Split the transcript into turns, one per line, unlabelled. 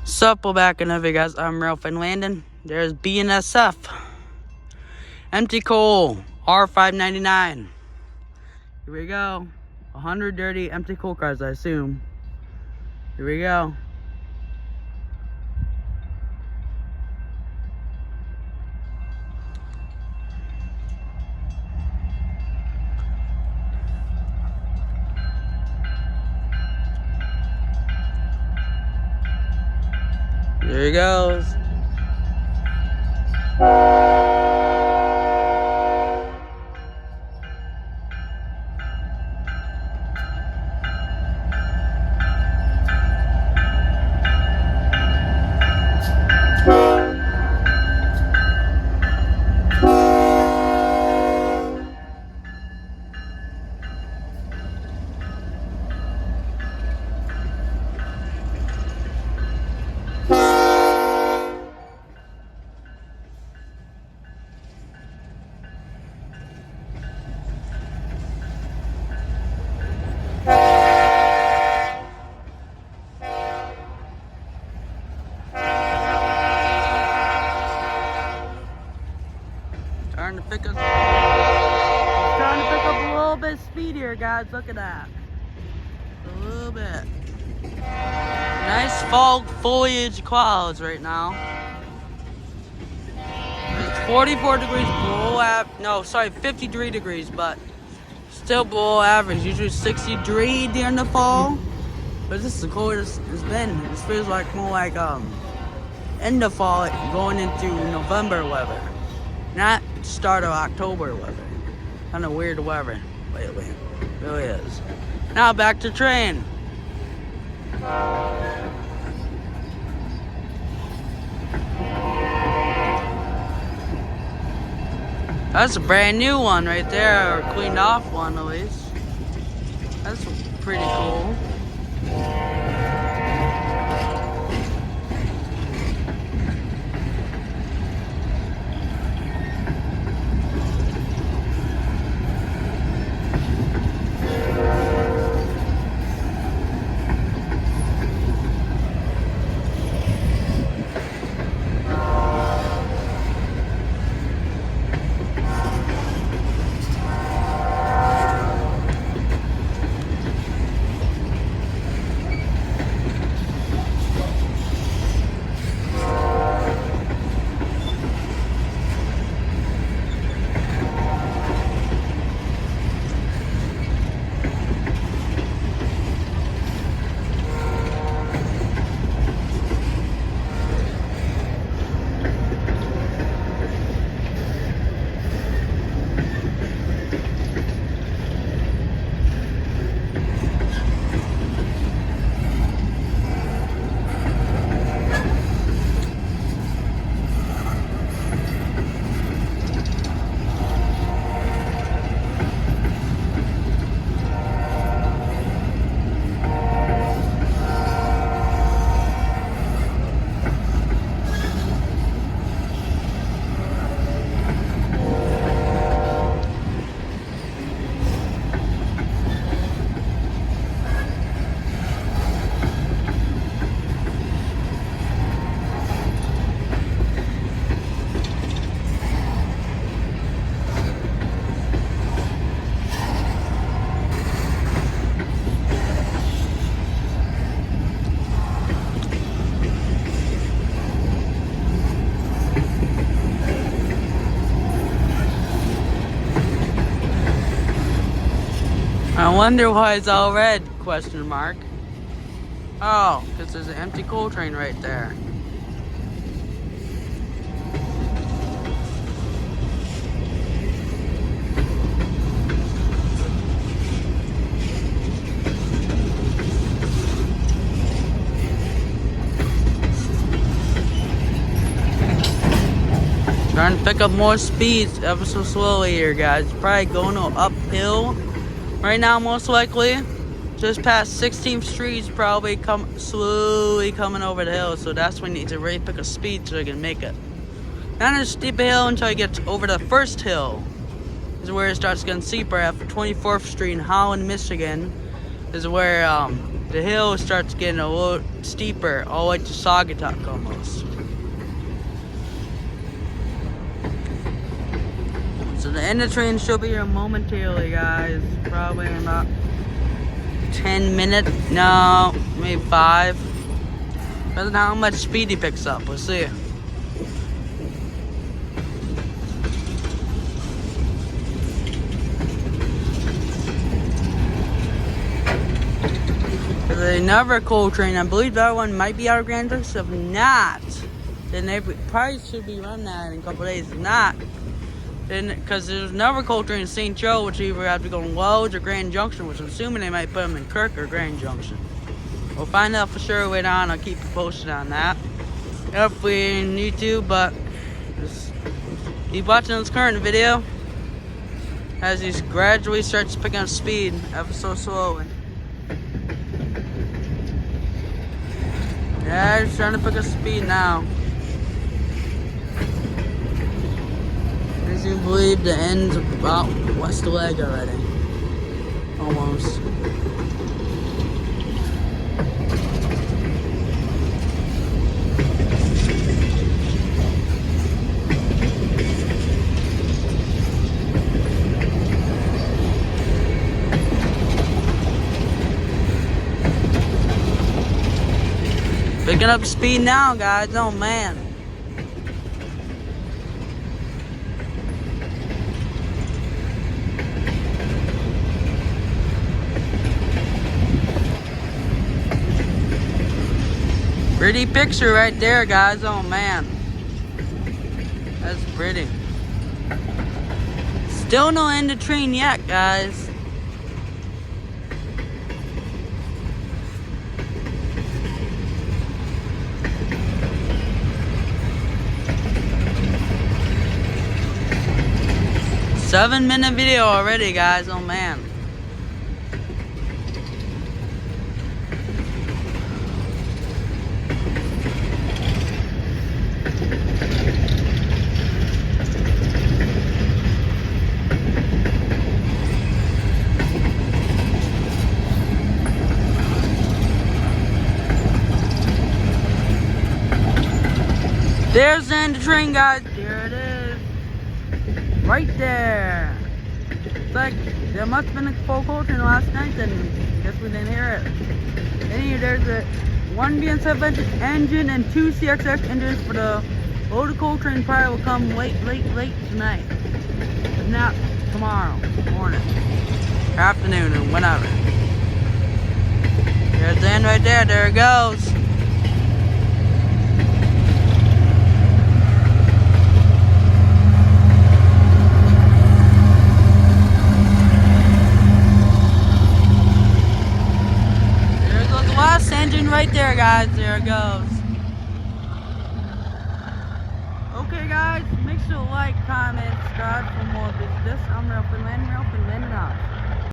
Sup, we're back in video, guys. I'm Ralph and Landon. There's BNSF Empty Coal R599. Here we go. 100 dirty empty coal cars, I assume. Here we go. There he goes. Starting to pick up a little bit of speed here, guys. Look at that. A little bit. Nice fall foliage clouds right now. It's 44 degrees below 53 degrees, but still below average. Usually 63 during the fall. But this is the coldest it's been. This feels like more like end of fall, going into November weather. Not start of October weather. Kind of weird weather lately. It really is. Now back to train. That's a brand new one right there, or cleaned off one at least. That's pretty cool. I wonder why it's all red, question mark. Oh, because there's an empty coal train right there. Trying to pick up more speed ever so slowly here, guys. Probably going uphill right now, most likely. Just past 16th Street, probably slowly coming over the hill. So that's when you need to really pick a speed so you can make it. Not as steep a hill until you get over the first hill. This is where it starts getting steeper at 24th Street in Holland, Michigan. This is where the hill starts getting a little steeper, all the way to Saugatuck almost. So the end of the train should be here momentarily, guys. Probably in about 10 minutes. No, maybe 5. Depends on how much speed he picks up. We'll see. There's another coal train. I believe that one might be out of Grand Junction. If not, then they probably should be running that in a couple days. If not, then because there's another coal train in St. Joe, which either have to go in Wells or Grand Junction, which I'm assuming they might put them in Kirk or Grand Junction. We'll find out for sure later on. I'll keep you posted on that. If we need to, but just keep watching this current video as he gradually starts picking up speed ever so slowly. Yeah, he's trying to pick up speed now. As you believe the end's about west the leg already. Almost. Picking up speed now, guys. Oh, man. Pretty picture right there, guys. Oh, man. That's pretty. Still no end of train yet, guys. Seven-minute video already, guys. Oh, man. There's the end of the train, guys. There it is. Right there. It's like there must have been a full coal train last night, then guess we didn't hear it. Anyway, there's a 1 BNSF engine and 2 CXX engines for the loaded coal train. Probably will come late tonight. If not, tomorrow morning, afternoon, or whenever. There's the end right there. There it goes. Last engine right there, guys. There it goes. Okay, guys. Make sure to like, comment, subscribe for more of this. I'm Ralph and Lynn out.